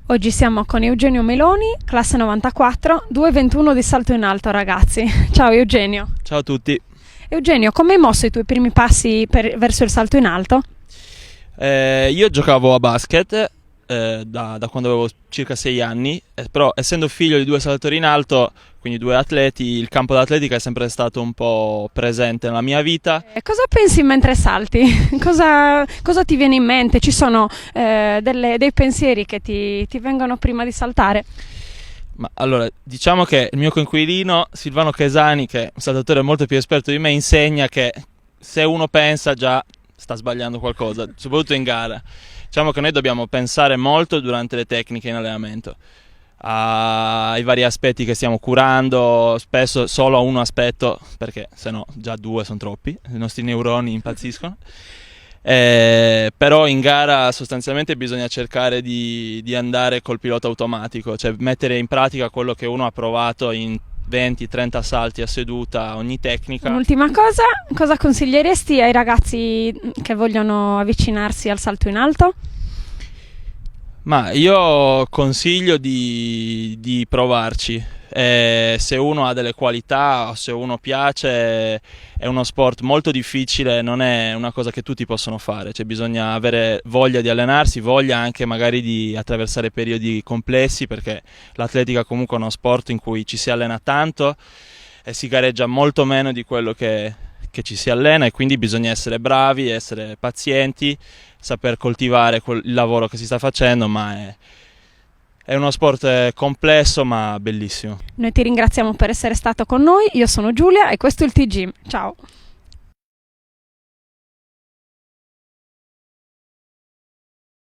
Oggi siamo con Eugenio Meloni, classe 94, 2,21 di salto in alto, ragazzi. Ciao Eugenio. Ciao a tutti. Eugenio, come hai mosso i tuoi primi passi verso il salto in alto? Io giocavo a basket da quando avevo circa 6 anni, però essendo figlio di due saltatori in alto, quindi due atleti, il campo d'atletica è sempre stato un po' presente nella mia vita. Cosa pensi mentre salti? Cosa ti viene in mente? Ci sono dei pensieri che ti vengono prima di saltare? Ma allora, diciamo che il mio coinquilino Silvano Chesani, che è un saltatore molto più esperto di me, insegna che se uno pensa già sta sbagliando qualcosa, soprattutto in gara. Diciamo che noi dobbiamo pensare molto durante le tecniche in allenamento, ai vari aspetti che stiamo curando, spesso solo a uno aspetto, perché se no già due sono troppi, i nostri neuroni impazziscono. Però in gara sostanzialmente bisogna cercare di andare col pilota automatico, cioè mettere in pratica quello che uno ha provato in 20-30 salti a seduta ogni tecnica. Un'ultima cosa consiglieresti ai ragazzi che vogliono avvicinarsi al salto in alto? Ma io consiglio di provarci. Se uno ha delle qualità o se uno piace, è uno sport molto difficile, non è una cosa che tutti possono fare, cioè bisogna avere voglia di allenarsi, voglia anche magari di attraversare periodi complessi, perché l'atletica comunque è uno sport in cui ci si allena tanto e si gareggia molto meno di quello che ci si allena, e quindi bisogna essere bravi, essere pazienti, saper coltivare il lavoro che si sta facendo, ma è uno sport complesso ma bellissimo. Noi ti ringraziamo per essere stato con noi, io sono Giulia e questo è il TG. Ciao!